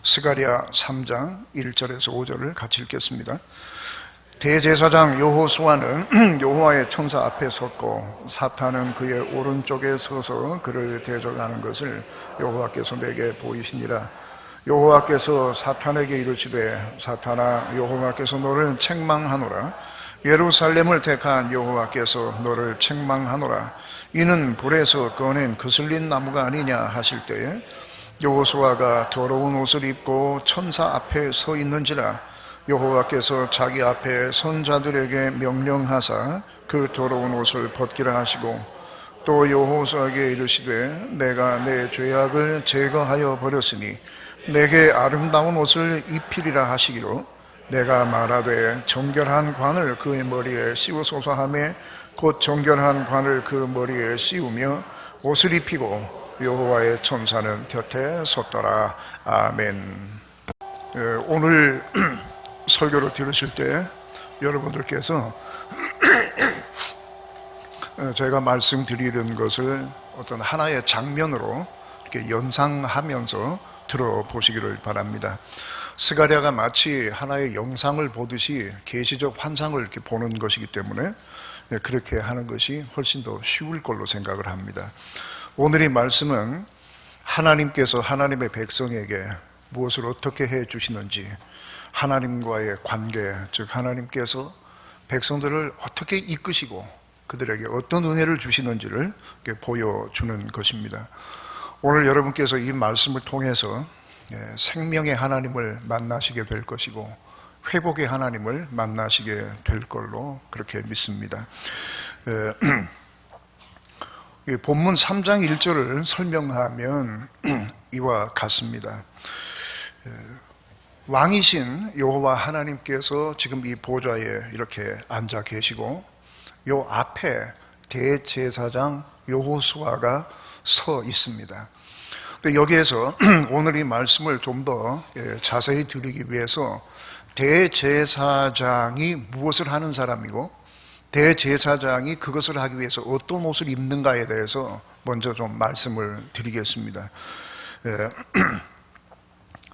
스가랴 3장 1절에서 5절을 같이 읽겠습니다. 대제사장 여호수아는 여호와의 천사 앞에 섰고 사탄은 그의 오른쪽에 서서 그를 대적하는 것을 여호와께서 내게 보이시니라. 여호와께서 사탄에게 이르시되 사탄아, 여호와께서 너를 책망하노라. 예루살렘을 택한 여호와께서 너를 책망하노라. 이는 불에서 꺼낸 거슬린 나무가 아니냐 하실 때에 여호수아가 더러운 옷을 입고 천사 앞에 서 있는지라. 여호와께서 자기 앞에 선자들에게 명령하사 그 더러운 옷을 벗기라 하시고 또 여호수아에게 이르시되 내가 내 죄악을 제거하여 버렸으니 내게 아름다운 옷을 입히리라 하시기로 내가 말하되 정결한 관을 그의 머리에 씌우소서 하매 곧 정결한 관을 그 머리에 씌우며 옷을 입히고 여호와의 천사는 곁에 섰더라. 아멘. 오늘 설교를 들으실 때 여러분들께서 제가 말씀드리는 것을 어떤 하나의 장면으로 이렇게 연상하면서 들어보시기를 바랍니다. 스가랴가 마치 하나의 영상을 보듯이 계시적 환상을 이렇게 보는 것이기 때문에 그렇게 하는 것이 훨씬 더 쉬울 걸로 생각을 합니다. 오늘의 말씀은 하나님께서 하나님의 백성에게 무엇을 어떻게 해 주시는지, 하나님과의 관계, 즉 하나님께서 백성들을 어떻게 이끄시고 그들에게 어떤 은혜를 주시는지를 보여주는 것입니다. 오늘 여러분께서 이 말씀을 통해서 생명의 하나님을 만나시게 될 것이고 회복의 하나님을 만나시게 될 걸로 그렇게 믿습니다. 본문 3장 1절을 설명하면 이와 같습니다. 왕이신 여호와 하나님께서 지금 이 보좌에 이렇게 앉아 계시고 요 앞에 대제사장 여호수아가 서 있습니다. 근데 여기에서 오늘 이 말씀을 좀 더 자세히 드리기 위해서 대제사장이 무엇을 하는 사람이고 대제사장이 그것을 하기 위해서 어떤 옷을 입는가에 대해서 먼저 좀 말씀을 드리겠습니다.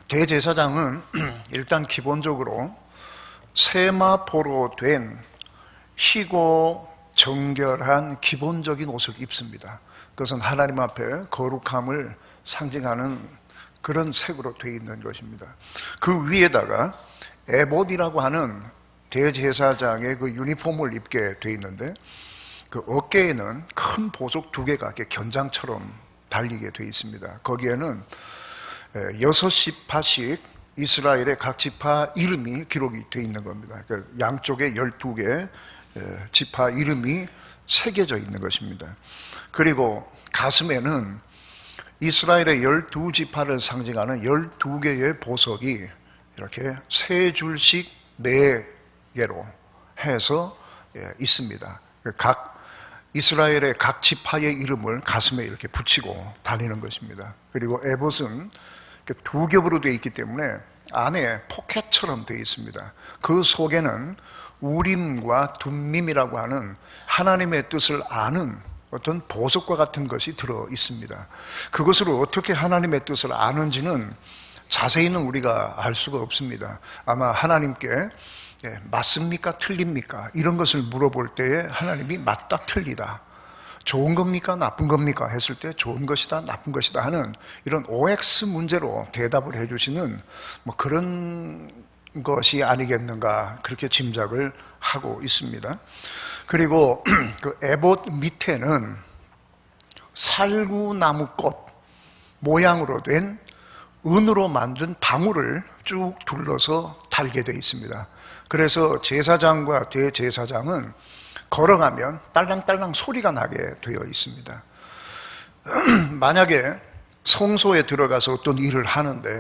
대제사장은 일단 기본적으로 세마포로 된 희고 정결한 기본적인 옷을 입습니다. 그것은 하나님 앞에 거룩함을 상징하는 그런 색으로 되어 있는 것입니다. 그 위에다가 에봇이라고 하는 대제사장의 그 유니폼을 입게 되어 있는데 그 어깨에는 큰 보석 2개가 이렇게 견장처럼 달리게 되어 있습니다. 거기에는 6지파씩 이스라엘의 각 지파 이름이 기록이 되어 있는 겁니다. 그러니까 양쪽에 12개 지파 이름이 새겨져 있는 것입니다. 그리고 가슴에는 이스라엘의 12지파를 상징하는 12개의 보석이 이렇게 3줄씩 4개로 해서 있습니다. 각 이스라엘의 각 지파의 이름을 가슴에 이렇게 붙이고 다니는 것입니다. 그리고 에봇은 2겹으로 되어 있기 때문에 안에 포켓처럼 되어 있습니다. 그 속에는 우림과 둠밈이라고 하는 하나님의 뜻을 아는 어떤 보석과 같은 것이 들어 있습니다. 그것을 어떻게 하나님의 뜻을 아는지는 자세히는 우리가 알 수가 없습니다. 아마 하나님께 맞습니까? 틀립니까? 이런 것을 물어볼 때에 하나님이 맞다 틀리다, 좋은 겁니까? 나쁜 겁니까? 했을 때 좋은 것이다, 나쁜 것이다 하는 이런 OX 문제로 대답을 해주시는 그런 것이 아니겠는가 그렇게 짐작을 하고 있습니다. 그리고 그 에봇 밑에는 살구나무꽃 모양으로 된 은으로 만든 방울을 쭉 둘러서 달게 되어 있습니다. 그래서 제사장과 대제사장은 걸어가면 딸랑딸랑 소리가 나게 되어 있습니다. 만약에 성소에 들어가서 어떤 일을 하는데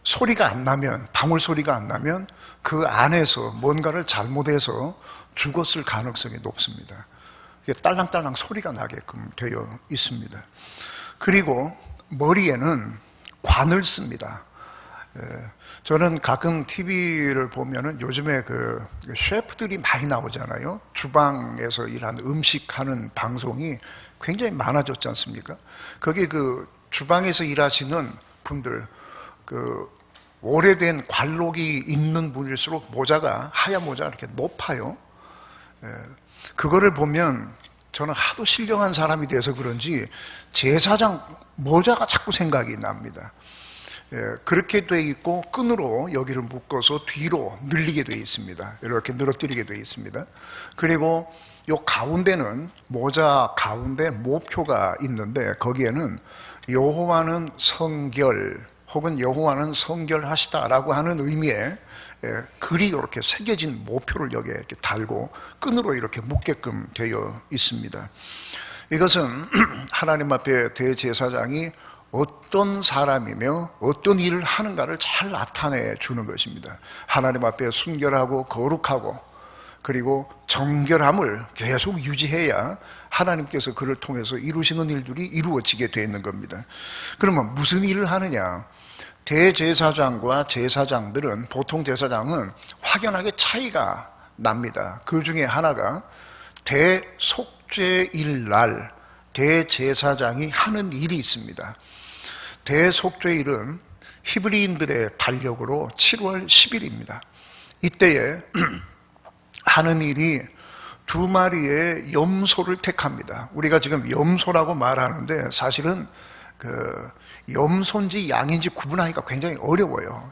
소리가 안 나면, 방울 소리가 안 나면 그 안에서 뭔가를 잘못해서 죽었을 가능성이 높습니다. 딸랑딸랑 소리가 나게끔 되어 있습니다. 그리고 머리에는 관을 씁니다. 저는 가끔 TV를 보면은 요즘에 그 셰프들이 많이 나오잖아요. 주방에서 일하는 음식하는 방송이 굉장히 많아졌지 않습니까? 거기 그 주방에서 일하시는 분들 그 오래된 관록이 있는 분일수록 모자가 하얀 모자가 이렇게 높아요. 그거를 보면 저는 하도 신령한 사람이 돼서 그런지 제사장 모자가 자꾸 생각이 납니다. 그렇게 돼 있고 끈으로 여기를 묶어서 뒤로 늘리게 돼 있습니다. 이렇게 늘어뜨리게 돼 있습니다. 그리고 요 가운데는 모자 가운데 모표가 있는데 거기에는 여호와는 성결 혹은 여호와는 성결하시다라고 하는 의미의 글이 이렇게 새겨진 모표를 여기에 이렇게 달고 끈으로 이렇게 묶게끔 되어 있습니다. 이것은 하나님 앞에 대제사장이 어떤 사람이며 어떤 일을 하는가를 잘 나타내 주는 것입니다. 하나님 앞에 순결하고 거룩하고 그리고 정결함을 계속 유지해야 하나님께서 그를 통해서 이루시는 일들이 이루어지게 되는 겁니다. 그러면 무슨 일을 하느냐? 대제사장과 제사장들은, 보통 제사장은 확연하게 차이가 납니다. 그 중에 하나가 대속죄일 날 대제사장이 하는 일이 있습니다. 대속죄일은 히브리인들의 달력으로 7월 10일입니다. 이때에 하는 일이 2마리의 염소를 택합니다. 우리가 지금 염소라고 말하는데 사실은 그 염소인지 양인지 구분하기가 굉장히 어려워요.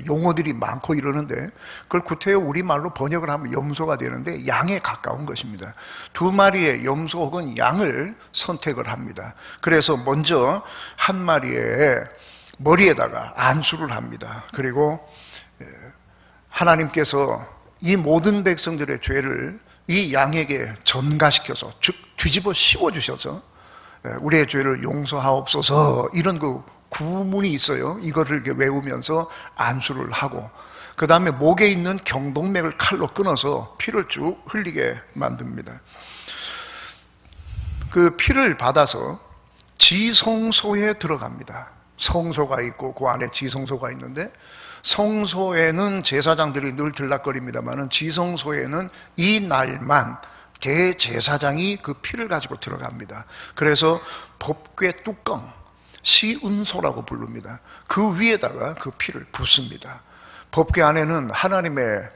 용어들이 많고 이러는데 그걸 구태여 우리말로 번역을 하면 염소가 되는데 양에 가까운 것입니다. 2마리의 염소 혹은 양을 선택을 합니다. 그래서 먼저 한 마리의 머리에다가 안수를 합니다. 그리고 하나님께서 이 모든 백성들의 죄를 이 양에게 전가시켜서, 즉 뒤집어 씌워주셔서 우리의 죄를 용서하옵소서, 이런 그 구문이 있어요. 이거를 이렇게 외우면서 안수를 하고, 그 다음에 목에 있는 경동맥을 칼로 끊어서 피를 쭉 흘리게 만듭니다. 그 피를 받아서 지성소에 들어갑니다. 성소가 있고 그 안에 지성소가 있는데, 성소에는 제사장들이 늘 들락거립니다만 지성소에는 이 날만 대제사장이 그 피를 가지고 들어갑니다. 그래서 법궤 뚜껑, 시운소라고 부릅니다. 그 위에다가 그 피를 붓습니다. 법궤 안에는 하나님의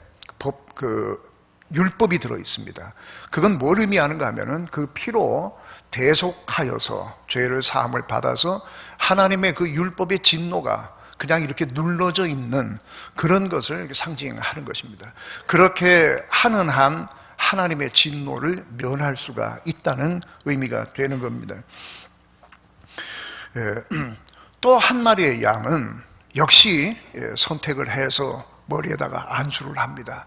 율법이 들어 있습니다. 그건 뭘 의미하는가 하면은 그 피로 대속하여서 죄를 사함을 받아서 하나님의 그 율법의 진노가 그냥 이렇게 눌러져 있는 그런 것을 상징하는 것입니다. 그렇게 하는 한 하나님의 진노를 면할 수가 있다는 의미가 되는 겁니다. 또 한 마리의 양은 역시 선택을 해서 머리에다가 안수를 합니다.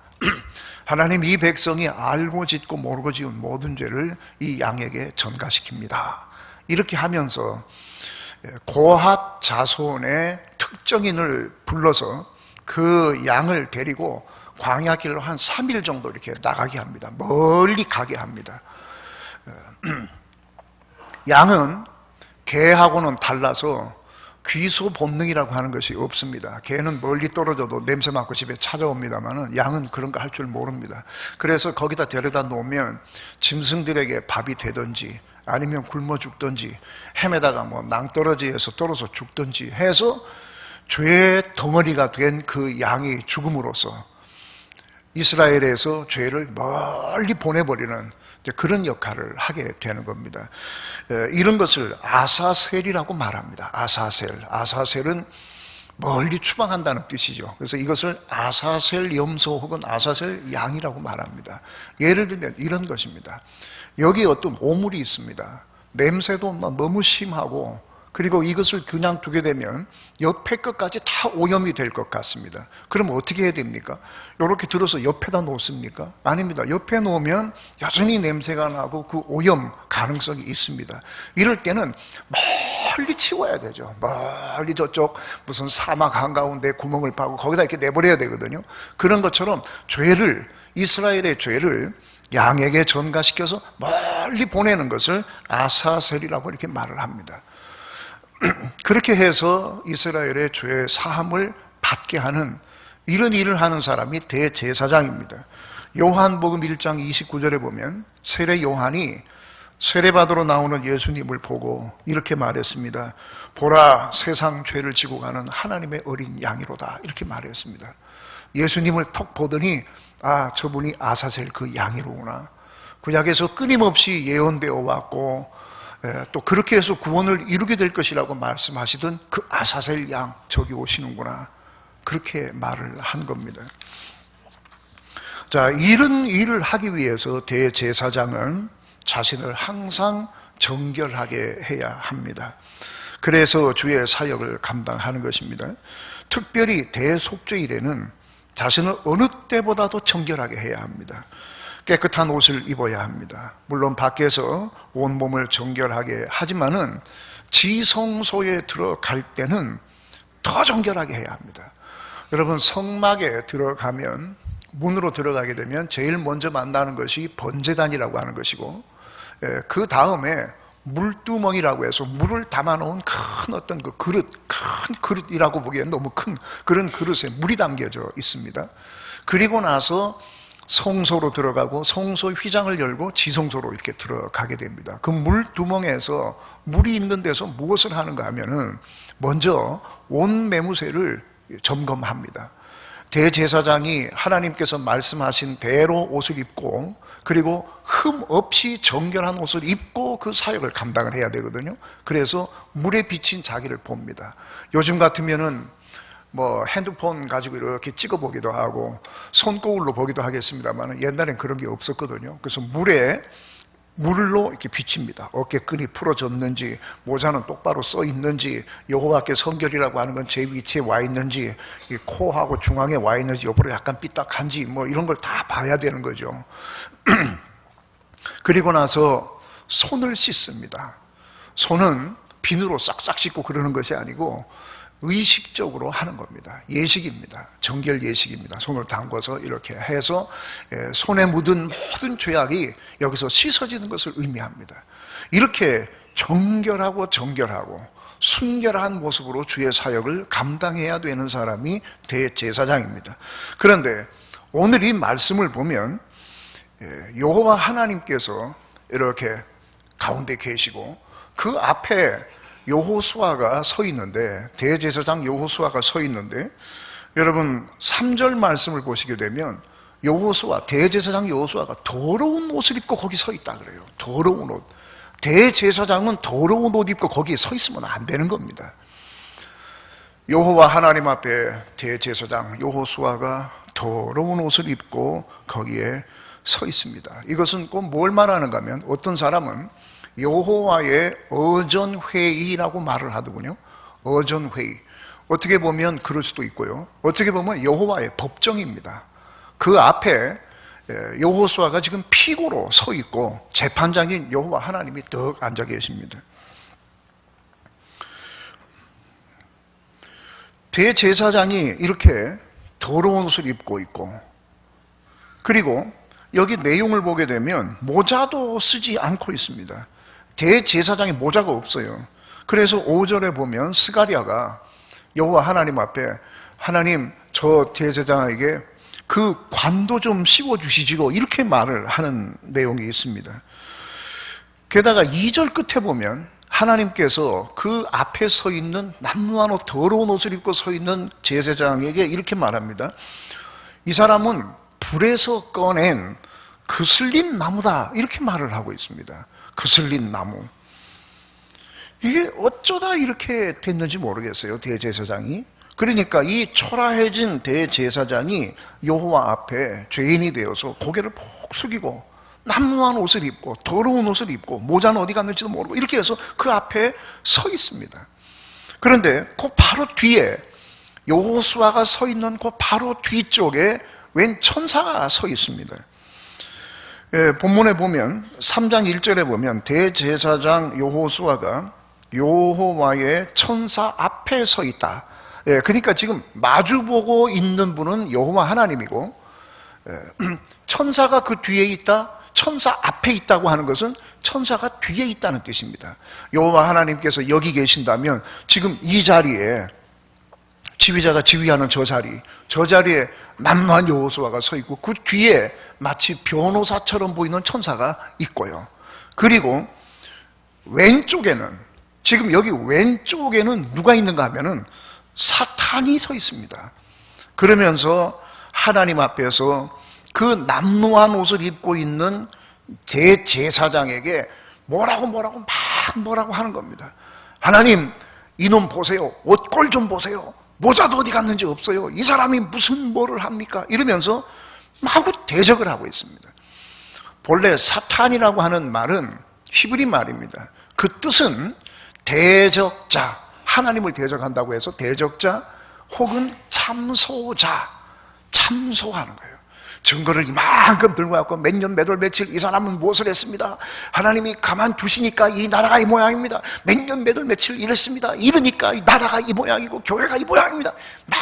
하나님, 이 백성이 알고 짓고 모르고 지은 모든 죄를 이 양에게 전가시킵니다. 이렇게 하면서 고핫 자손의 특정인을 불러서 그 양을 데리고 광야길로 한 3일 정도 이렇게 나가게 합니다. 멀리 가게 합니다. 양은 개하고는 달라서 귀소 본능이라고 하는 것이 없습니다. 개는 멀리 떨어져도 냄새 맡고 집에 찾아옵니다만 양은 그런 거 할 줄 모릅니다. 그래서 거기다 데려다 놓으면 짐승들에게 밥이 되든지 아니면 굶어 죽든지 햄에다가 뭐 낭떠러지에서 떨어져 죽든지 해서 죄의 덩어리가 된 그 양이 죽음으로써 이스라엘에서 죄를 멀리 보내버리는 그런 역할을 하게 되는 겁니다. 이런 것을 아사셀이라고 말합니다. 아사셀은 멀리 추방한다는 뜻이죠. 그래서 이것을 아사셀 염소 혹은 아사셀 양이라고 말합니다. 예를 들면 이런 것입니다. 여기 어떤 오물이 있습니다. 냄새도 너무 심하고, 그리고 이것을 그냥 두게 되면 옆에 것까지 다 오염이 될 것 같습니다. 그럼 어떻게 해야 됩니까? 이렇게 들어서 옆에다 놓습니까? 아닙니다. 옆에 놓으면 여전히 냄새가 나고 그 오염 가능성이 있습니다. 이럴 때는 멀리 치워야 되죠. 멀리 저쪽 무슨 사막 한가운데 구멍을 파고 거기다 이렇게 내버려야 되거든요. 그런 것처럼 이스라엘의 죄를 양에게 전가시켜서 멀리 보내는 것을 아사셀이라고 이렇게 말을 합니다. 그렇게 해서 이스라엘의 죄 사함을 받게 하는 이런 일을 하는 사람이 대제사장입니다. 요한복음 1장 29절에 보면 세례 요한이 세례받으러 나오는 예수님을 보고 이렇게 말했습니다. 보라, 세상 죄를 지고 가는 하나님의 어린 양이로다. 이렇게 말했습니다. 예수님을 턱 보더니 아, 저분이 아사셀 그 양이로구나. 구약에서 끊임없이 예언되어 왔고 또 그렇게 해서 구원을 이루게 될 것이라고 말씀하시던 그 아사셀 양, 저기 오시는구나. 그렇게 말을 한 겁니다. 자, 이런 일을 하기 위해서 대제사장은 자신을 항상 정결하게 해야 합니다. 그래서 주의 사역을 감당하는 것입니다. 특별히 대속죄일에는 자신을 어느 때보다도 정결하게 해야 합니다. 깨끗한 옷을 입어야 합니다. 물론 밖에서 온몸을 정결하게 하지만은 지성소에 들어갈 때는 더 정결하게 해야 합니다. 여러분, 성막에 들어가면, 문으로 들어가게 되면 제일 먼저 만나는 것이 번제단이라고 하는 것이고, 그 다음에 물두멍이라고 해서 물을 담아놓은 큰 어떤 그 그릇, 큰 그릇이라고 보기엔 너무 큰 그런 그릇에 물이 담겨져 있습니다. 그리고 나서 성소로 들어가고 성소 휘장을 열고 지성소로 이렇게 들어가게 됩니다. 그 물두멍에서 물이 있는 데서 무엇을 하는가 하면은 먼저 온 매무새를 점검합니다. 대제사장이 하나님께서 말씀하신 대로 옷을 입고 그리고 흠 없이 정결한 옷을 입고 그 사역을 감당을 해야 되거든요. 그래서 물에 비친 자기를 봅니다. 요즘 같으면은 뭐 핸드폰 가지고 이렇게 찍어보기도 하고 손거울로 보기도 하겠습니다만 옛날엔 그런 게 없었거든요. 그래서 물로 이렇게 비칩니다. 어깨끈이 풀어졌는지, 모자는 똑바로 써 있는지, 여호와께 성결이라고 하는 건 제 위치에 와 있는지, 코하고 중앙에 와 있는지, 옆으로 약간 삐딱한지, 뭐 이런 걸 다 봐야 되는 거죠. 그리고 나서 손을 씻습니다. 손은 비누로 싹싹 씻고 그러는 것이 아니고 의식적으로 하는 겁니다. 예식입니다. 정결 예식입니다. 손을 담궈서 이렇게 해서 손에 묻은 모든 죄악이 여기서 씻어지는 것을 의미합니다. 이렇게 정결하고 순결한 모습으로 주의 사역을 감당해야 되는 사람이 대제사장입니다. 그런데 오늘 이 말씀을 보면 여호와 하나님께서 이렇게 가운데 계시고 그 앞에 여호수아가 서 있는데, 대제사장 여호수아가 서 있는데, 여러분 3절 말씀을 보시게 되면 여호수아, 대제사장 여호수아가 더러운 옷을 입고 거기 서 있다 그래요. 더러운 옷. 대제사장은 더러운 옷 입고 거기에 서 있으면 안 되는 겁니다. 여호와 하나님 앞에 대제사장 여호수아가 더러운 옷을 입고 거기에 서 있습니다. 이것은 꼭 뭘 말하는가 하면 어떤 사람은 여호와의 어전회의라고 말을 하더군요. 어전회의. 어떻게 보면 그럴 수도 있고요. 어떻게 보면 여호와의 법정입니다. 그 앞에 여호수아가 지금 피고로 서 있고 재판장인 여호와 하나님이 떡 앉아 계십니다. 대제사장이 이렇게 더러운 옷을 입고 있고, 그리고 여기 내용을 보게 되면 모자도 쓰지 않고 있습니다. 대제사장이 모자가 없어요. 그래서 5절에 보면 스가랴가 여호와 하나님 앞에 하나님, 저 대제사장에게 그 관도 좀 씌워주시지고 이렇게 말을 하는 내용이 있습니다. 게다가 2절 끝에 보면 하나님께서 그 앞에 서 있는 남루한 옷, 더러운 옷을 입고 서 있는 제사장에게 이렇게 말합니다. 이 사람은 불에서 꺼낸 그슬린 나무다, 이렇게 말을 하고 있습니다. 그슬린 나무. 이게 어쩌다 이렇게 됐는지 모르겠어요, 대제사장이. 그러니까 이 초라해진 대제사장이 여호와 앞에 죄인이 되어서 고개를 푹 숙이고 남루한 옷을 입고 더러운 옷을 입고 모자는 어디 갔는지도 모르고 이렇게 해서 그 앞에 서 있습니다. 그런데 그 바로 뒤에 여호수아가 서 있는 그 바로 뒤쪽에 웬 천사가 서 있습니다. 본문에 보면 3장 1절에 보면 대제사장 여호수아가 여호와의 천사 앞에 서 있다. 그러니까 지금 마주보고 있는 분은 여호와 하나님이고, 천사가 그 뒤에 있다, 천사 앞에 있다고 하는 것은 천사가 뒤에 있다는 뜻입니다. 여호와 하나님께서 여기 계신다면 지금 이 자리에 지휘자가 지휘하는 저 자리에 남루한 여호수아가 서 있고 그 뒤에 마치 변호사처럼 보이는 천사가 있고요. 그리고 왼쪽에는, 지금 여기 왼쪽에는 누가 있는가 하면은 사탄이 서 있습니다. 그러면서 하나님 앞에서 그 남루한 옷을 입고 있는 대제사장에게 뭐라고 하는 겁니다. 하나님, 이놈 보세요. 옷꼴 좀 보세요. 모자도 어디 갔는지 없어요. 이 사람이 무슨 뭐를 합니까? 이러면서 마구 대적을 하고 있습니다. 본래 사탄이라고 하는 말은 히브리 말입니다. 그 뜻은 대적자, 하나님을 대적한다고 해서 대적자 혹은 참소자, 참소하는 거예요. 증거를 이만큼 들고 왔고 몇 년 몇 월 며칠 이 사람은 무엇을 했습니다. 하나님이 가만두시니까 이 나라가 이 모양입니다. 몇 년 몇 월 며칠 이랬습니다. 이러니까 이 나라가 이 모양이고 교회가 이 모양입니다. 막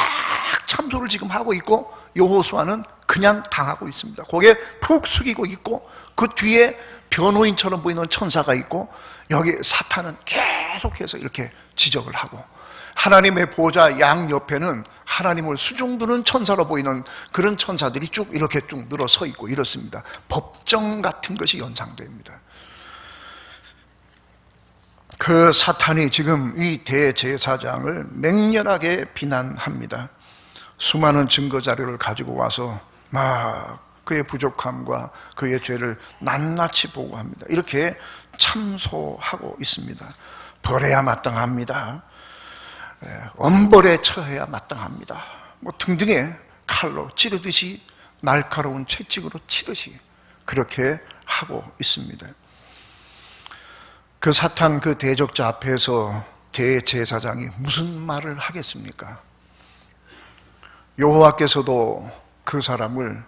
참소를 지금 하고 있고 여호수아는 그냥 당하고 있습니다. 고개 푹 숙이고 있고 그 뒤에 변호인처럼 보이는 천사가 있고 여기 사탄은 계속해서 이렇게 지적을 하고 하나님의 보좌 양옆에는 하나님을 수종드는 천사로 보이는 그런 천사들이 쭉 이렇게 쭉 늘어서 있고 이렇습니다. 법정 같은 것이 연상됩니다. 그 사탄이 지금 이 대제사장을 맹렬하게 비난합니다. 수많은 증거 자료를 가지고 와서 막 그의 부족함과 그의 죄를 낱낱이 보고합니다. 이렇게 참소하고 있습니다. 벌해야 마땅합니다. 엄벌에 처해야 마땅합니다. 뭐 등등의 칼로 찌르듯이 날카로운 채찍으로 치듯이 그렇게 하고 있습니다. 그 사탄 그 대적자 앞에서 대제사장이 무슨 말을 하겠습니까? 여호와께서도 그 사람을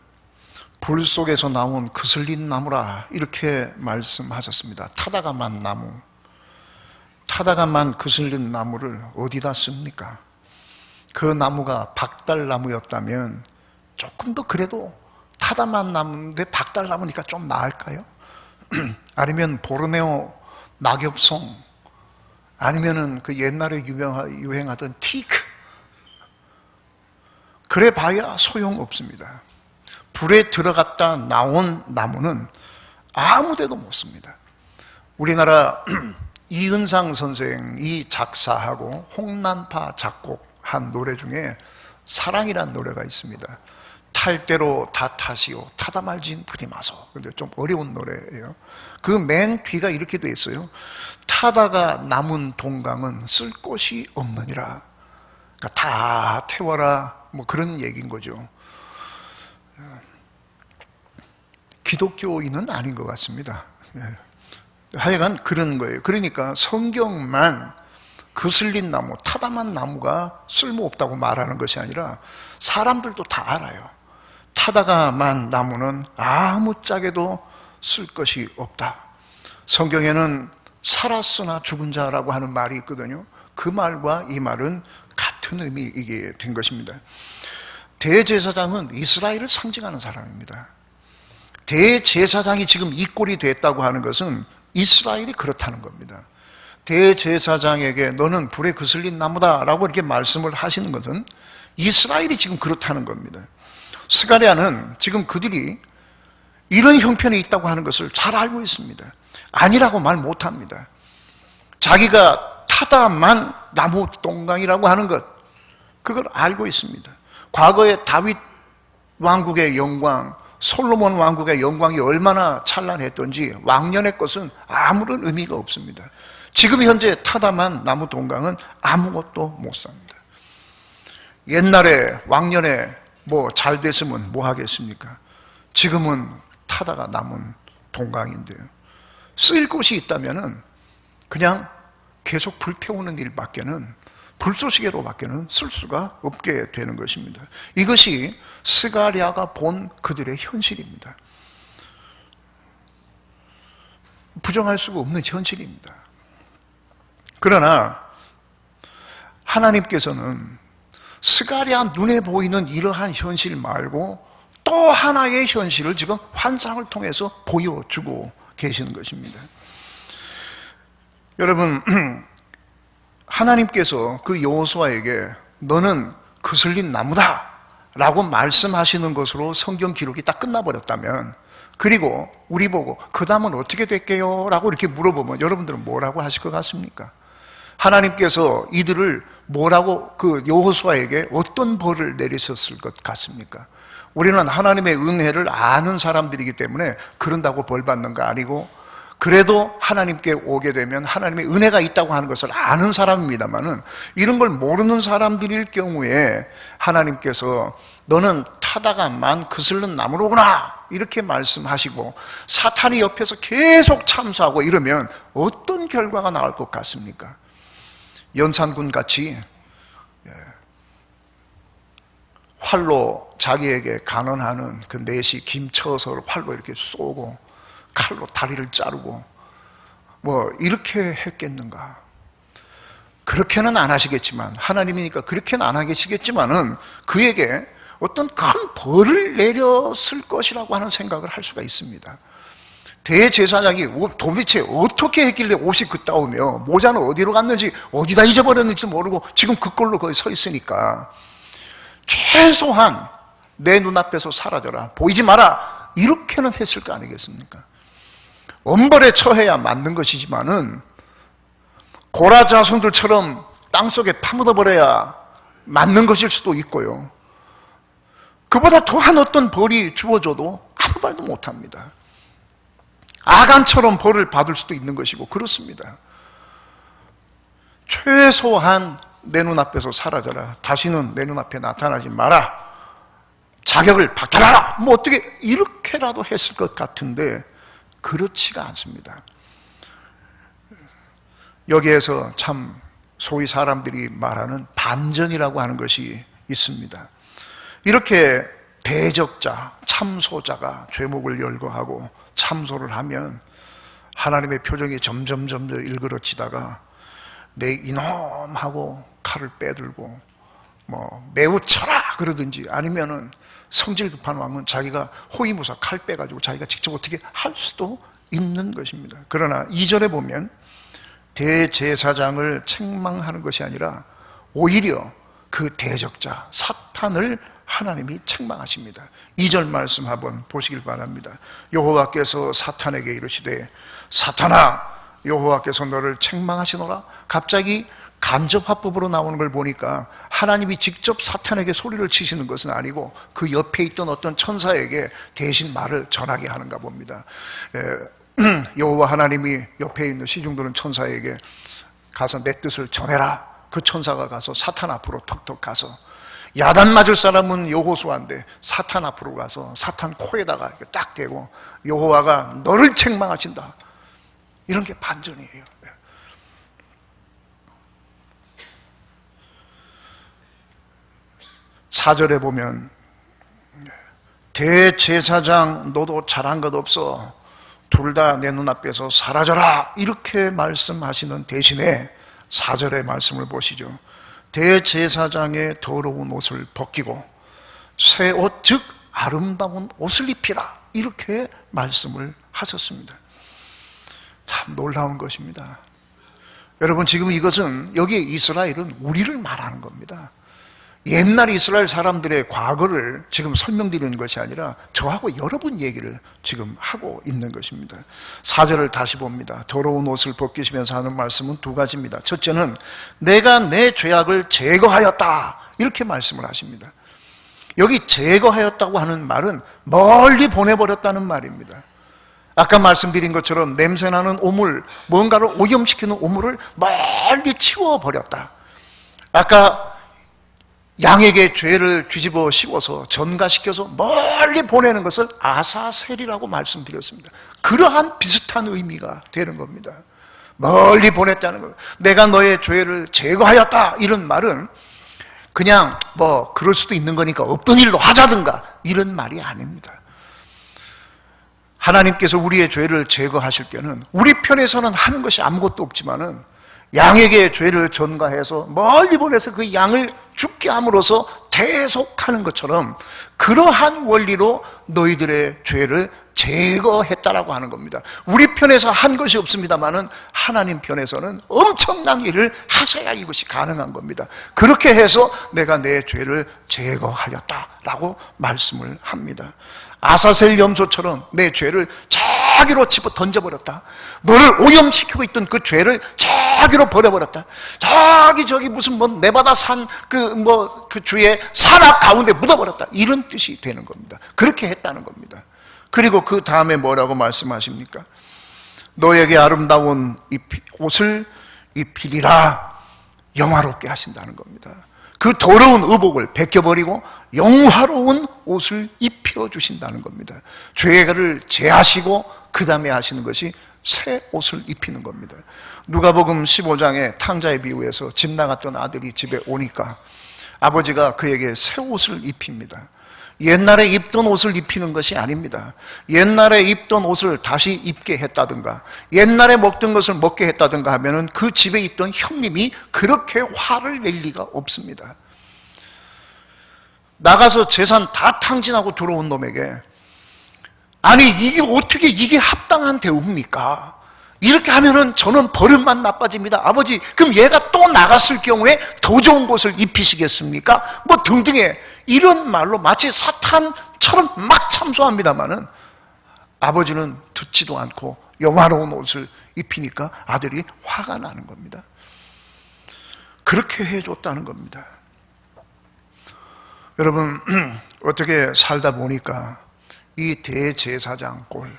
불 속에서 나온 그슬린 나무라 이렇게 말씀하셨습니다. 타다가 만 나무, 타다가 만 그슬린 나무를 어디다 씁니까? 그 나무가 박달나무였다면 조금 더 그래도 타다만 나무인데 박달나무니까 좀 나을까요? 아니면 보르네오 낙엽송, 아니면은 그 옛날에 유행하던 티크, 그래 봐야 소용없습니다. 불에 들어갔다 나온 나무는 아무 데도 못 씁니다. 우리나라 이은상 선생이 작사하고 홍남파 작곡한 노래 중에 사랑이라는 노래가 있습니다. 탈 대로 다 타시오 타다 말진 부디마소. 근데 좀 어려운 노래예요. 그 맨 뒤가 이렇게 돼 있어요. 타다가 남은 동강은 쓸 곳이 없느니라. 그러니까 다 태워라, 뭐 그런 얘기인 거죠. 기독교인은 아닌 것 같습니다. 하여간 그런 거예요. 그러니까 성경만 그슬린 나무, 타다만 나무가 쓸모없다고 말하는 것이 아니라 사람들도 다 알아요. 타다가만 나무는 아무짝에도 쓸 것이 없다. 성경에는 살았으나 죽은 자라고 하는 말이 있거든요. 그 말과 이 말은 같은 의미이게 된 것입니다. 대제사장은 이스라엘을 상징하는 사람입니다. 대제사장이 지금 이 꼴이 됐다고 하는 것은 이스라엘이 그렇다는 겁니다. 대제사장에게 너는 불에 그슬린 나무다라고 이렇게 말씀을 하시는 것은 이스라엘이 지금 그렇다는 겁니다. 스가랴는 지금 그들이 이런 형편에 있다고 하는 것을 잘 알고 있습니다. 아니라고 말 못합니다. 자기가 타다만 나무 동강이라고 하는 것, 그걸 알고 있습니다. 과거에 다윗 왕국의 영광, 솔로몬 왕국의 영광이 얼마나 찬란했던지 왕년의 것은 아무런 의미가 없습니다. 지금 현재 타다만 나무 동강은 아무것도 못 삽니다. 옛날에 왕년에 뭐 잘 됐으면 뭐 하겠습니까? 지금은 타다가 남은 동강인데요. 쓰일 곳이 있다면은 그냥 계속 불태우는 일밖에는, 불쏘시개로밖에는 쓸 수가 없게 되는 것입니다. 이것이 스가랴가 본 그들의 현실입니다. 부정할 수가 없는 현실입니다. 그러나 하나님께서는 스가랴 눈에 보이는 이러한 현실 말고 또 하나의 현실을 지금 환상을 통해서 보여주고 계시는 것입니다. 여러분, 하나님께서 그 여호수아에게 너는 그슬린 나무다 라고 말씀하시는 것으로 성경 기록이 딱 끝나버렸다면 그리고 우리 보고 그 다음은 어떻게 될게요? 라고 이렇게 물어보면 여러분들은 뭐라고 하실 것 같습니까? 하나님께서 이들을 뭐라고 그 여호수아에게 어떤 벌을 내리셨을 것 같습니까? 우리는 하나님의 은혜를 아는 사람들이기 때문에 그런다고 벌 받는 거 아니고, 그래도 하나님께 오게 되면 하나님의 은혜가 있다고 하는 것을 아는 사람입니다만은, 이런 걸 모르는 사람들일 경우에 하나님께서 너는 타다가만 그슬른 나무로구나 이렇게 말씀하시고 사탄이 옆에서 계속 참수하고 이러면 어떤 결과가 나올 것 같습니까? 연산군 같이 활로 자기에게 간언하는 그 넷이 김쳐서 활로 이렇게 쏘고 칼로 다리를 자르고 뭐 이렇게 했겠는가? 그렇게는 안 하시겠지만, 하나님이니까 그렇게는 안 하시겠지만은 그에게 어떤 큰 벌을 내렸을 것이라고 하는 생각을 할 수가 있습니다. 대제사장이 도대체 어떻게 했길래 옷이 그따오며 모자는 어디로 갔는지 어디다 잊어버렸는지 모르고 지금 그꼴로 거기 서 있으니까 최소한 내 눈앞에서 사라져라, 보이지 마라, 이렇게는 했을 거 아니겠습니까? 엄벌에 처해야 맞는 것이지만은 고라 자손들처럼 땅속에 파묻어버려야 맞는 것일 수도 있고요, 그보다 더한 어떤 벌이 주어져도 아무 말도 못합니다. 아간처럼 벌을 받을 수도 있는 것이고 그렇습니다. 최소한 내 눈앞에서 사라져라, 다시는 내 눈앞에 나타나지 마라, 자격을 박탈하라, 뭐 어떻게 이렇게라도 했을 것 같은데 그렇지가 않습니다. 여기에서 참 소위 사람들이 말하는 반전이라고 하는 것이 있습니다. 이렇게 대적자, 참소자가 죄목을 열거하고 참소를 하면 하나님의 표정이 점점 일그러지다가 내 이놈하고 칼을 빼들고 뭐 매우 쳐라 그러든지, 아니면은 성질 급한 왕은 자기가 호위무사 칼 빼가지고 자기가 직접 어떻게 할 수도 있는 것입니다. 그러나 2절에 보면 대제사장을 책망하는 것이 아니라 오히려 그 대적자 사탄을 하나님이 책망하십니다. 2절 말씀 한번 보시길 바랍니다. 여호와께서 사탄에게 이르시되 사탄아, 여호와께서 너를 책망하시노라. 갑자기 간접화법으로 나오는 걸 보니까 하나님이 직접 사탄에게 소리를 치시는 것은 아니고 그 옆에 있던 어떤 천사에게 대신 말을 전하게 하는가 봅니다. 여호와 하나님이 옆에 있는 시중드는 천사에게 가서 내 뜻을 전해라. 그 천사가 가서 사탄 앞으로 턱턱 가서, 야단 맞을 사람은 여호수아인데 사탄 앞으로 가서 사탄 코에다가 딱 대고 여호와가 너를 책망하신다. 이런 게 반전이에요. 4절에 보면 대제사장 너도 잘한 것 없어, 둘 다 내 눈앞에서 사라져라, 이렇게 말씀하시는 대신에 4절의 말씀을 보시죠. 대제사장의 더러운 옷을 벗기고 새 옷, 즉 아름다운 옷을 입히라, 이렇게 말씀을 하셨습니다. 참 놀라운 것입니다. 여러분, 지금 이것은, 여기 이스라엘은 우리를 말하는 겁니다. 옛날 이스라엘 사람들의 과거를 지금 설명드리는 것이 아니라 저하고 여러분 얘기를 지금 하고 있는 것입니다. 4절을 다시 봅니다. 더러운 옷을 벗기시면서 하는 말씀은 두 가지입니다. 첫째는 내가 내 죄악을 제거하였다, 이렇게 말씀을 하십니다. 여기 제거하였다고 하는 말은 멀리 보내버렸다는 말입니다. 아까 말씀드린 것처럼 냄새나는 오물, 뭔가를 오염시키는 오물을 멀리 치워버렸다. 아까 양에게 죄를 뒤집어 씌워서 전가시켜서 멀리 보내는 것을 아사셀이라고 말씀드렸습니다. 그러한 비슷한 의미가 되는 겁니다. 멀리 보냈다는 것. 내가 너의 죄를 제거하였다, 이런 말은 그냥 뭐 그럴 수도 있는 거니까 없던 일로 하자든가 이런 말이 아닙니다. 하나님께서 우리의 죄를 제거하실 때는 우리 편에서는 하는 것이 아무것도 없지만은 양에게 죄를 전가해서 멀리 보내서 그 양을 죽게 함으로써 대속하는 것처럼 그러한 원리로 너희들의 죄를 제거했다라고 하는 겁니다. 우리 편에서 한 것이 없습니다만은 하나님 편에서는 엄청난 일을 하셔야 이것이 가능한 겁니다. 그렇게 해서 내가 내 죄를 제거하였다라고 말씀을 합니다. 아사셀 염소처럼 내 죄를 저기로 집어 던져버렸다. 너를 오염시키고 있던 그 죄를 저기로 버려버렸다. 저기 무슨 뭐 네바다 산 그 주의 산악 가운데 묻어버렸다. 이런 뜻이 되는 겁니다. 그렇게 했다는 겁니다. 그리고 그 다음에 뭐라고 말씀하십니까? 너에게 아름다운 옷을 입히리라. 영화롭게 하신다는 겁니다. 그 더러운 의복을 벗겨버리고 영화로운 옷을 입혀주신다는 겁니다. 죄를 제하시고 그 다음에 하시는 것이 새 옷을 입히는 겁니다. 누가복음 15장의 탕자의 비유에서 집 나갔던 아들이 집에 오니까 아버지가 그에게 새 옷을 입힙니다. 옛날에 입던 옷을 입히는 것이 아닙니다. 옛날에 입던 옷을 다시 입게 했다든가 옛날에 먹던 것을 먹게 했다든가 하면은 그 집에 있던 형님이 그렇게 화를 낼 리가 없습니다. 나가서 재산 다 탕진하고 들어온 놈에게 아니 이게 어떻게 이게 합당한 대우입니까? 이렇게 하면은 저는 버릇만 나빠집니다. 아버지 그럼 얘가 또 나갔을 경우에 더 좋은 것을 입히시겠습니까? 뭐 등등의 이런 말로 마치 사탄처럼 막 참소합니다마는 아버지는 듣지도 않고 영화로운 옷을 입히니까 아들이 화가 나는 겁니다. 그렇게 해줬다는 겁니다. 여러분 어떻게 살다 보니까 이 대제사장 꼴,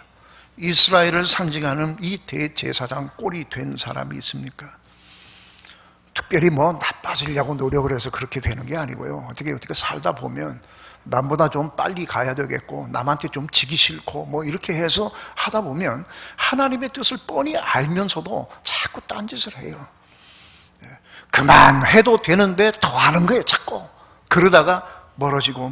이스라엘을 상징하는 이 대제사장 꼴이 된 사람이 있습니까? 특별히 뭐 나빠지려고 노력을 해서 그렇게 되는 게 아니고요. 어떻게 살다 보면 남보다 좀 빨리 가야 되겠고 남한테 좀 지기 싫고 뭐 이렇게 해서 하다 보면 하나님의 뜻을 뻔히 알면서도 자꾸 딴짓을 해요. 그만해도 되는데 더 하는 거예요 자꾸. 그러다가 멀어지고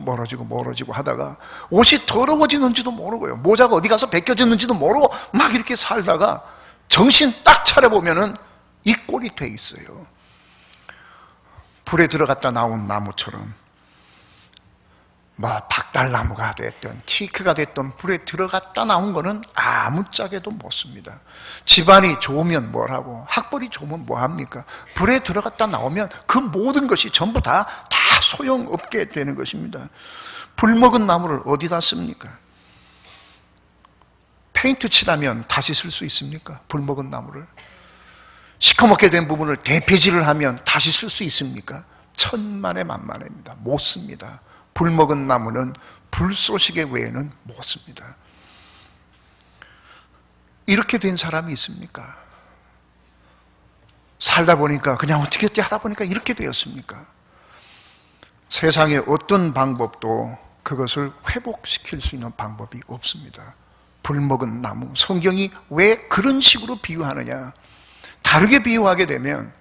하다가 옷이 더러워지는지도 모르고요. 모자가 어디 가서 벗겨졌는지도 모르고 막 이렇게 살다가 정신 딱 차려보면은 이 꼴이 돼 있어요. 불에 들어갔다 나온 나무처럼 뭐 박달나무가 됐든 티크가 됐든 불에 들어갔다 나온 거는 아무짝에도 못 씁니다. 집안이 좋으면 뭘 하고 학벌이 좋으면 뭐 합니까? 불에 들어갔다 나오면 그 모든 것이 전부 다 소용없게 되는 것입니다. 불 먹은 나무를 어디다 씁니까? 페인트 칠하면 다시 쓸 수 있습니까? 불 먹은 나무를. 시커멓게 된 부분을 대패질을 하면 다시 쓸 수 있습니까? 천만에 만만입니다. 못 씁니다. 불 먹은 나무는 불쏘시개 외에는 못 씁니다. 이렇게 된 사람이 있습니까? 살다 보니까 그냥 어떻게 하다 보니까 이렇게 되었습니까? 세상에 어떤 방법도 그것을 회복시킬 수 있는 방법이 없습니다. 불 먹은 나무, 성경이 왜 그런 식으로 비유하느냐? 다르게 비유하게 되면,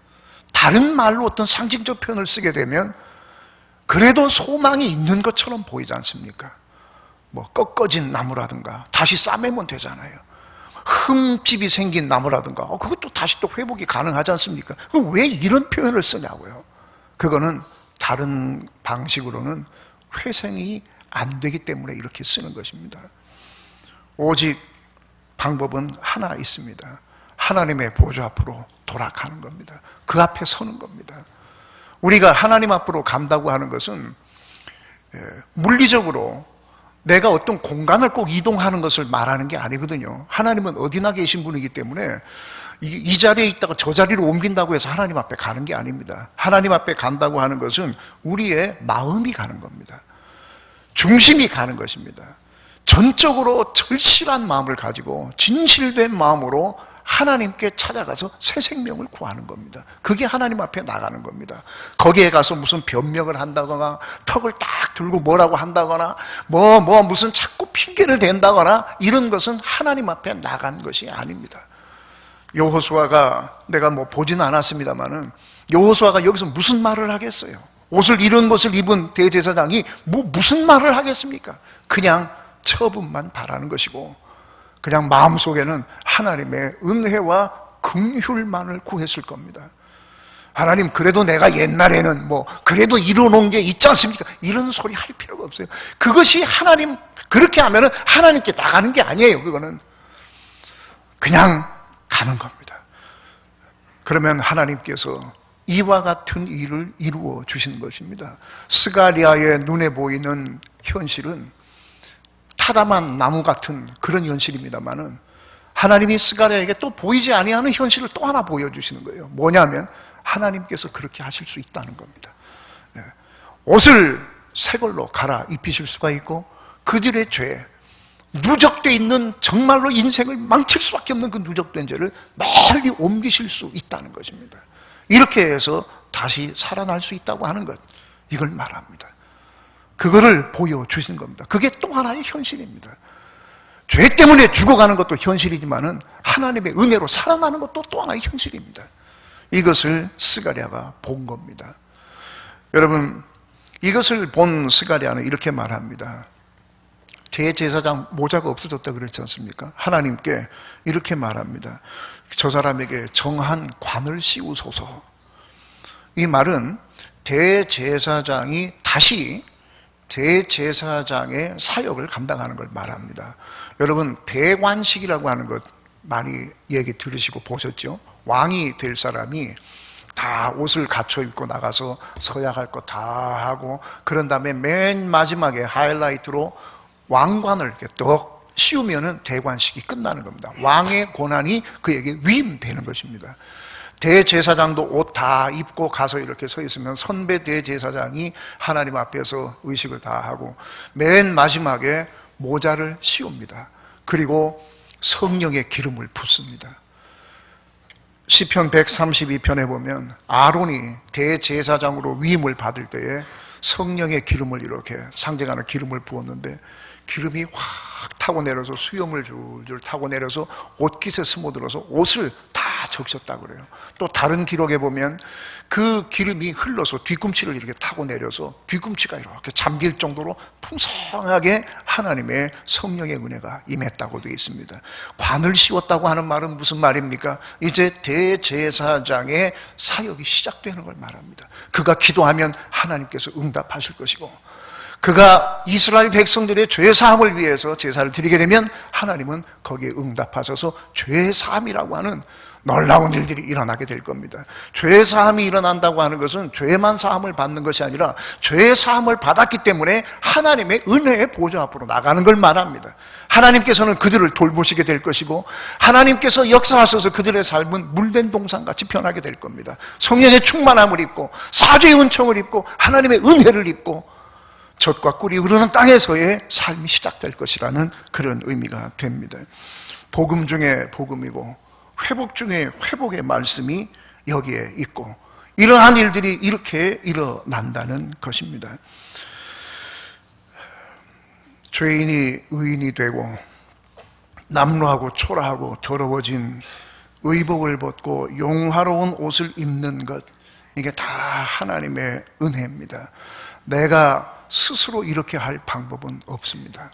다른 말로 어떤 상징적 표현을 쓰게 되면 그래도 소망이 있는 것처럼 보이지 않습니까? 뭐 꺾어진 나무라든가 다시 싸매면 되잖아요. 흠집이 생긴 나무라든가 그것도 다시 또 회복이 가능하지 않습니까? 그럼 왜 이런 표현을 쓰냐고요? 그거는 다른 방식으로는 회생이 안 되기 때문에 이렇게 쓰는 것입니다. 오직 방법은 하나 있습니다. 하나님의 보좌 앞으로 돌아가는 겁니다. 그 앞에 서는 겁니다. 우리가 하나님 앞으로 간다고 하는 것은 물리적으로 내가 어떤 공간을 꼭 이동하는 것을 말하는 게 아니거든요. 하나님은 어디나 계신 분이기 때문에 이 자리에 있다가 저 자리로 옮긴다고 해서 하나님 앞에 가는 게 아닙니다. 하나님 앞에 간다고 하는 것은 우리의 마음이 가는 겁니다. 중심이 가는 것입니다. 전적으로 절실한 마음을 가지고 진실된 마음으로 하나님께 찾아가서 새 생명을 구하는 겁니다. 그게 하나님 앞에 나가는 겁니다. 거기에 가서 무슨 변명을 한다거나 턱을 딱 들고 뭐라고 한다거나 무슨 자꾸 핑계를 댄다거나 이런 것은 하나님 앞에 나간 것이 아닙니다. 여호수아가, 내가 뭐 보지는 않았습니다만은 여호수아가 여기서 무슨 말을 하겠어요? 옷을 이런 것을 입은 대제사장이 무슨 말을 하겠습니까? 그냥 처분만 바라는 것이고 그냥 마음속에는 하나님의 은혜와 긍휼만을 구했을 겁니다. 하나님, 그래도 내가 옛날에는 그래도 이뤄놓은 게 있지 않습니까? 이런 소리 할 필요가 없어요. 그것이 하나님, 그렇게 하면은 하나님께 나가는 게 아니에요. 그거는 그냥 가는 겁니다. 그러면 하나님께서 이와 같은 일을 이루어 주시는 것입니다. 스가랴의 눈에 보이는 현실은 타담한 나무 같은 그런 현실입니다만은 하나님이 스가랴에게 또 보이지 아니하는 현실을 또 하나 보여주시는 거예요. 뭐냐면 하나님께서 그렇게 하실 수 있다는 겁니다. 옷을 새 걸로 갈아 입히실 수가 있고 그들의 죄, 누적되어 있는 정말로 인생을 망칠 수밖에 없는 그 누적된 죄를 멀리 옮기실 수 있다는 것입니다. 이렇게 해서 다시 살아날 수 있다고 하는 것, 이걸 말합니다. 그거를 보여주신 겁니다. 그게 또 하나의 현실입니다. 죄 때문에 죽어가는 것도 현실이지만은 하나님의 은혜로 살아나는 것도 또 하나의 현실입니다. 이것을 스가랴가 본 겁니다. 여러분, 이것을 본 스가랴는 이렇게 말합니다. 대제사장 모자가 없어졌다 그랬지 않습니까? 하나님께 이렇게 말합니다. 저 사람에게 정한 관을 씌우소서. 이 말은 대제사장이 다시 대제사장의 사역을 감당하는 걸 말합니다. 여러분, 대관식이라고 하는 것 많이 얘기 들으시고 보셨죠? 왕이 될 사람이 다 옷을 갖춰 입고 나가서 서약할 거 다 하고 그런 다음에 맨 마지막에 하이라이트로 왕관을 이렇게 떡 씌우면은 대관식이 끝나는 겁니다. 왕의 고난이 그에게 위임되는 것입니다. 대제사장도 옷 다 입고 가서 이렇게 서 있으면 선배 대제사장이 하나님 앞에서 의식을 다 하고 맨 마지막에 모자를 씌웁니다. 그리고 성령의 기름을 붓습니다. 시편 132편에 보면 아론이 대제사장으로 위임을 받을 때에 성령의 기름을 이렇게 상징하는 기름을 부었는데 기름이 확 타고 내려서 수염을 줄줄 타고 내려서 옷깃에 스며들어서 옷을 다 적셨다고 그래요. 또 다른 기록에 보면 그 기름이 흘러서 뒤꿈치를 이렇게 타고 내려서 뒤꿈치가 이렇게 잠길 정도로 풍성하게 하나님의 성령의 은혜가 임했다고 되어 있습니다. 관을 씌웠다고 하는 말은 무슨 말입니까? 이제 대제사장의 사역이 시작되는 걸 말합니다. 그가 기도하면 하나님께서 응답하실 것이고 그가 이스라엘 백성들의 죄사함을 위해서 제사를 드리게 되면 하나님은 거기에 응답하셔서 죄사함이라고 하는 놀라운 일들이 일어나게 될 겁니다. 죄사함이 일어난다고 하는 것은 죄만 사함을 받는 것이 아니라 죄사함을 받았기 때문에 하나님의 은혜의 보좌 앞으로 나가는 걸 말합니다. 하나님께서는 그들을 돌보시게 될 것이고 하나님께서 역사하셔서 그들의 삶은 물된 동산같이 변하게 될 겁니다. 성령의 충만함을 입고 사죄의 은총을 입고 하나님의 은혜를 입고 젖과 꿀이 흐르는 땅에서의 삶이 시작될 것이라는 그런 의미가 됩니다. 복음 중에 복음이고 회복 중에 회복의 말씀이 여기에 있고 이러한 일들이 이렇게 일어난다는 것입니다. 죄인이 의인이 되고 남루하고 초라하고 더러워진 의복을 벗고 용화로운 옷을 입는 것, 이게 다 하나님의 은혜입니다. 내가 스스로 이렇게 할 방법은 없습니다.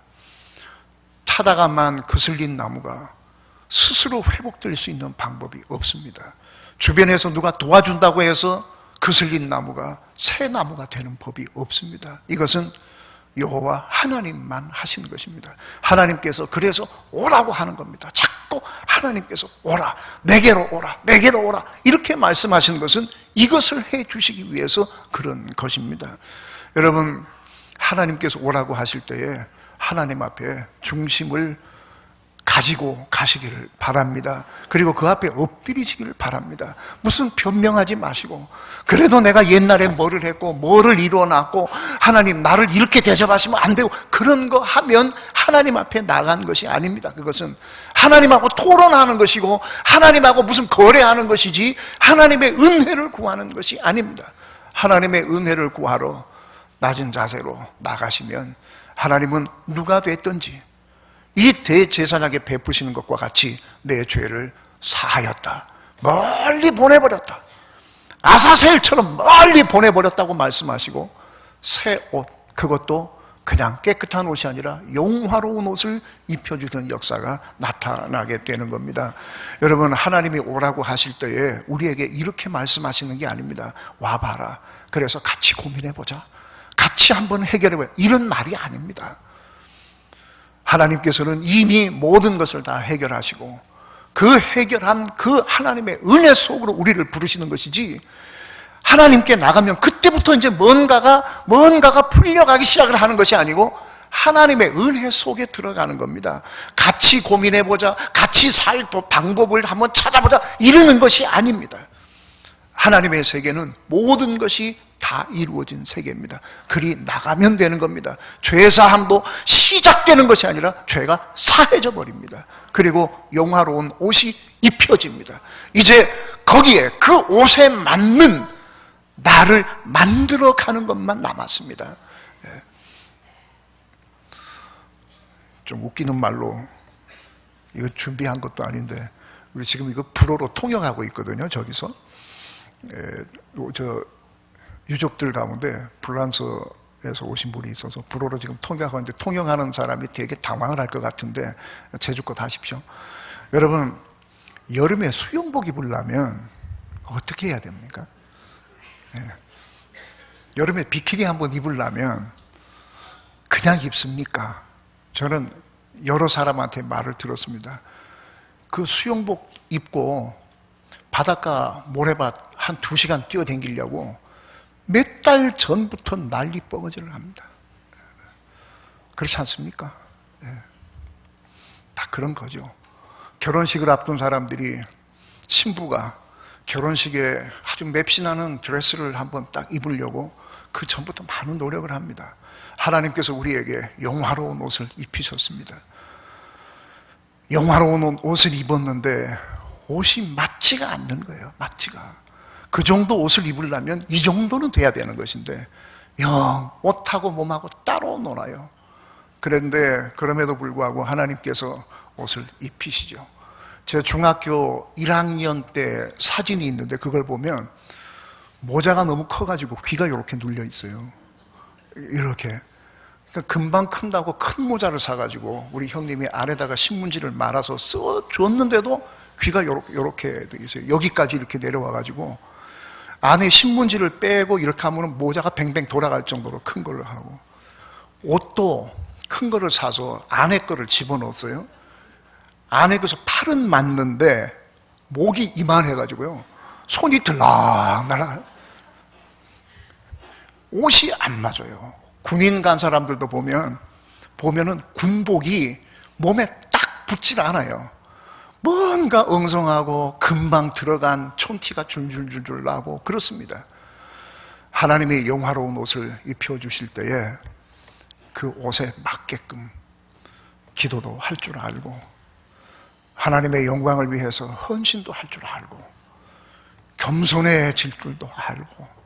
타다가만 거슬린 나무가 스스로 회복될 수 있는 방법이 없습니다. 주변에서 누가 도와준다고 해서 거슬린 나무가 새 나무가 되는 법이 없습니다. 이것은 여호와 하나님만 하시는 것입니다. 하나님께서 그래서 오라고 하는 겁니다. 자꾸 하나님께서 오라, 내게로 오라, 내게로 오라 이렇게 말씀하시는 것은 이것을 해 주시기 위해서 그런 것입니다. 여러분, 하나님께서 오라고 하실 때에 하나님 앞에 중심을 가지고 가시기를 바랍니다. 그리고 그 앞에 엎드리시기를 바랍니다. 무슨 변명하지 마시고 그래도 내가 옛날에 뭐를 했고 뭐를 이뤄놨고 하나님 나를 이렇게 대접하시면 안 되고 그런 거 하면 하나님 앞에 나간 것이 아닙니다. 그것은 하나님하고 토론하는 것이고 하나님하고 무슨 거래하는 것이지 하나님의 은혜를 구하는 것이 아닙니다. 하나님의 은혜를 구하러 낮은 자세로 나가시면 하나님은 누가 됐든지 이 대제사장에게 베푸시는 것과 같이 내 죄를 사하였다, 멀리 보내버렸다, 아사셀처럼 멀리 보내버렸다고 말씀하시고 새 옷, 그것도 그냥 깨끗한 옷이 아니라 용화로운 옷을 입혀주는 역사가 나타나게 되는 겁니다. 여러분, 하나님이 오라고 하실 때에 우리에게 이렇게 말씀하시는 게 아닙니다. 와봐라, 그래서 같이 고민해보자, 같이 한번 해결해보자, 이런 말이 아닙니다. 하나님께서는 이미 모든 것을 다 해결하시고 그 해결한 그 하나님의 은혜 속으로 우리를 부르시는 것이지, 하나님께 나가면 그때부터 이제 뭔가가 풀려가기 시작을 하는 것이 아니고 하나님의 은혜 속에 들어가는 겁니다. 같이 고민해보자, 같이 살 또 방법을 한번 찾아보자, 이러는 것이 아닙니다. 하나님의 세계는 모든 것이 다 이루어진 세계입니다. 그리 나가면 되는 겁니다. 죄사함도 시작되는 것이 아니라 죄가 사해져 버립니다. 그리고 영화로운 옷이 입혀집니다. 이제 거기에 그 옷에 맞는 나를 만들어 가는 것만 남았습니다. 좀 웃기는 말로, 이거 준비한 것도 아닌데 우리 지금 이거 불어로 통역하고 있거든요. 저기서 저 유족들 가운데 프랑스에서 오신 분이 있어서 불어로 지금 통역하는데, 통역하는 사람이 되게 당황을 할 것 같은데 제주껏 하십시오. 여러분, 여름에 수영복 입으려면 어떻게 해야 됩니까? 여름에 비키니 한번 입으려면 그냥 입습니까? 저는 여러 사람한테 말을 들었습니다. 그 수영복 입고 바닷가 모래밭 한 2시간 뛰어다니려고 몇 달 전부터 난리 뻐거지를 합니다. 그렇지 않습니까? 다 그런 거죠. 결혼식을 앞둔 사람들이, 신부가 결혼식에 아주 맵신하는 드레스를 한번 딱 입으려고 그 전부터 많은 노력을 합니다. 하나님께서 우리에게 영화로운 옷을 입히셨습니다. 영화로운 옷을 입었는데 옷이 맞지가 않는 거예요. 맞지가. 그 정도 옷을 입으려면 이 정도는 돼야 되는 것인데 영 옷하고 몸하고 따로 놀아요. 그런데 그럼에도 불구하고 하나님께서 옷을 입히시죠. 제 중학교 1학년 때 사진이 있는데 그걸 보면 모자가 너무 커가지고 귀가 이렇게 눌려 있어요. 이렇게. 그러니까 금방 큰다고 큰 모자를 사가지고 우리 형님이 안에다가 신문지를 말아서 써줬는데도 귀가 이렇게 돼 있어요. 여기까지 이렇게 내려와가지고 안에 신문지를 빼고 이렇게 하면 모자가 뱅뱅 돌아갈 정도로 큰 걸로 하고, 옷도 큰 거를 사서 안에 거를 집어넣었어요. 안에 그래서 팔은 맞는데 목이 이만해가지고요, 손이 들락날락, 옷이 안 맞아요. 군인 간 사람들도 보면은 군복이 몸에 딱 붙질 않아요. 뭔가 엉성하고 금방 들어간 촌티가 줄줄줄줄 나고 그렇습니다. 하나님의 영화로운 옷을 입혀주실 때에 그 옷에 맞게끔 기도도 할 줄 알고, 하나님의 영광을 위해서 헌신도 할 줄 알고, 겸손해질 줄도 알고,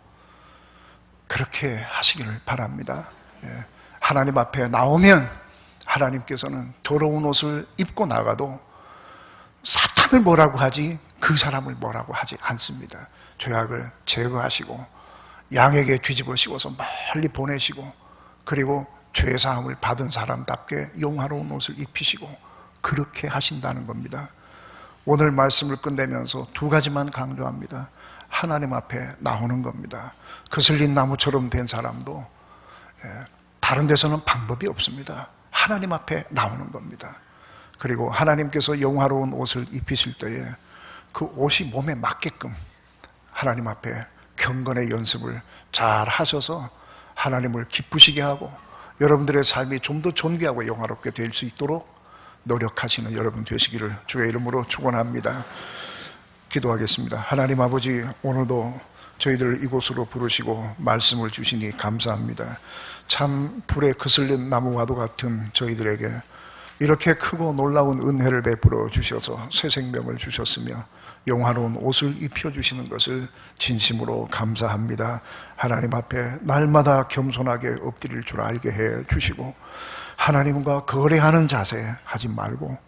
그렇게 하시기를 바랍니다. 하나님 앞에 나오면 하나님께서는 더러운 옷을 입고 나가도 사탄을 뭐라고 하지 그 사람을 뭐라고 하지 않습니다. 죄악을 제거하시고 양에게 뒤집어 씌워서 멀리 보내시고, 그리고 죄사함을 받은 사람답게 영화로운 옷을 입히시고 그렇게 하신다는 겁니다. 오늘 말씀을 끝내면서 2가지만 강조합니다. 하나님 앞에 나오는 겁니다. 거슬린 나무처럼 된 사람도 다른 데서는 방법이 없습니다. 하나님 앞에 나오는 겁니다. 그리고 하나님께서 영화로운 옷을 입히실 때에 그 옷이 몸에 맞게끔 하나님 앞에 경건의 연습을 잘 하셔서 하나님을 기쁘시게 하고 여러분들의 삶이 좀 더 존귀하고 영화롭게 될 수 있도록 노력하시는 여러분 되시기를 주의 이름으로 축원합니다. 기도하겠습니다. 하나님 아버지, 오늘도 저희들을 이곳으로 부르시고 말씀을 주시니 감사합니다. 참 불에 거슬린 나무와도 같은 저희들에게 이렇게 크고 놀라운 은혜를 베풀어 주셔서 새 생명을 주셨으며 영화로운 옷을 입혀주시는 것을 진심으로 감사합니다. 하나님 앞에 날마다 겸손하게 엎드릴 줄 알게 해 주시고, 하나님과 거래하는 자세 하지 말고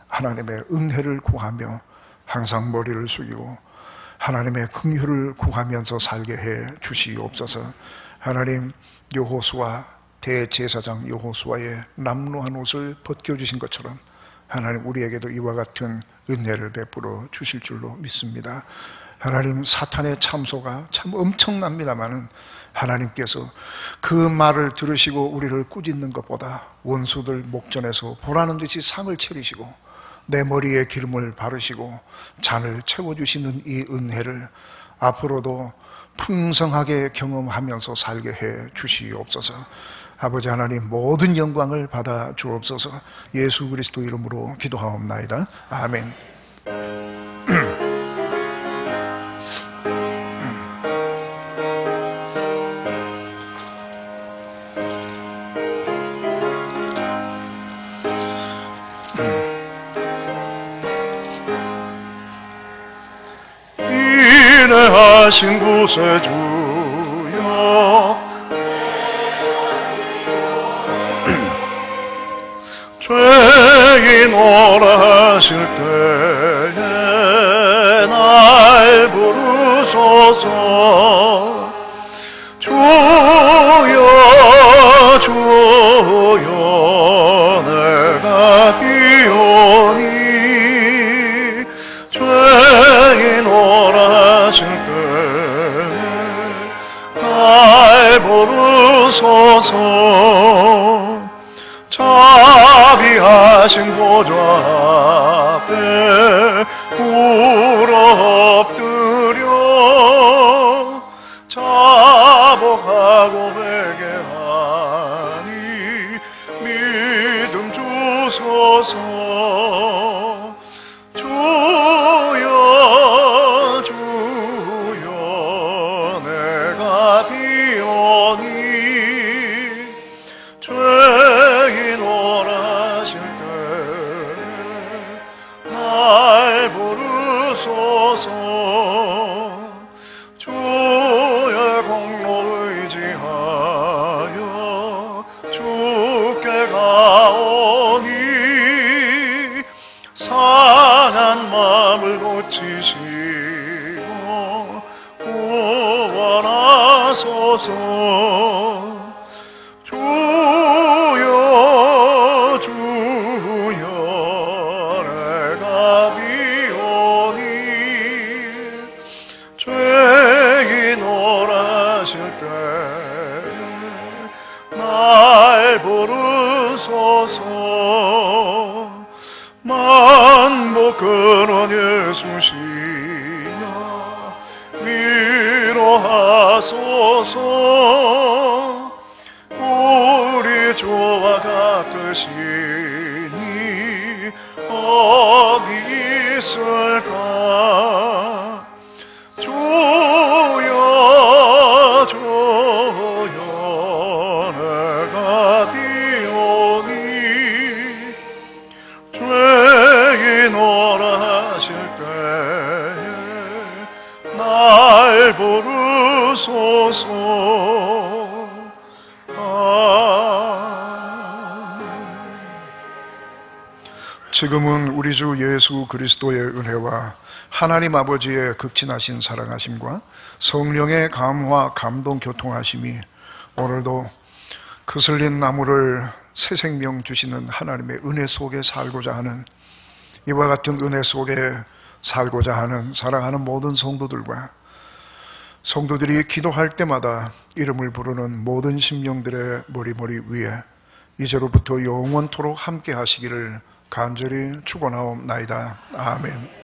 하나님의 은혜를 구하며 항상 머리를 숙이고 하나님의 긍휼을 구하면서 살게 해 주시옵소서. 하나님, 여호수아 대제사장 여호수아의 남루한 옷을 벗겨주신 것처럼 하나님 우리에게도 이와 같은 은혜를 베풀어 주실 줄로 믿습니다. 하나님, 사탄의 참소가 참 엄청납니다마는 하나님께서 그 말을 들으시고 우리를 꾸짖는 것보다 원수들 목전에서 보라는 듯이 상을 차리시고 내 머리에 기름을 바르시고 잔을 채워주시는 이 은혜를 앞으로도 풍성하게 경험하면서 살게 해 주시옵소서. 아버지 하나님, 모든 영광을 받아 주옵소서. 예수 그리스도 이름으로 기도하옵나이다. 아멘. 인내하신 구세주여, 죄인 오라 하실 때에 날 부르소서. 주여 주여 내가 비오니 죄인 오라 하실 때에 날 부르소서. 자비하신 보좌 앞에 꿇어 엎드려 자복하고 회개하니 믿음 주소서. 주여 주여 내가 비오니 죄인 오라 하실 때 날 부르소서. 주의 공로 의지하여 주께 가오니 상한 마음을 고치시고 구원하소서. 주여 주여 내가 비오니 죄인 오라 하실 때날 부르소서. 만복 근원 예수시여 위로하소서. 우리 주와 같으시니 어디 있을까. 주여 주여 내가 비오니 죄인 오라 하실 때에 날 부르소서. 지금은 우리 주 예수 그리스도의 은혜와 하나님 아버지의 극진하신 사랑하심과 성령의 감화 감동 교통하심이 오늘도 그슬린 나무를 새 생명 주시는 하나님의 은혜 속에 살고자 하는, 이와 같은 은혜 속에 살고자 하는 사랑하는 모든 성도들과 성도들이 기도할 때마다 이름을 부르는 모든 심령들의 머리 위에 이제로부터 영원토록 함께 하시기를 간절히 축원하옵나이다. 아멘.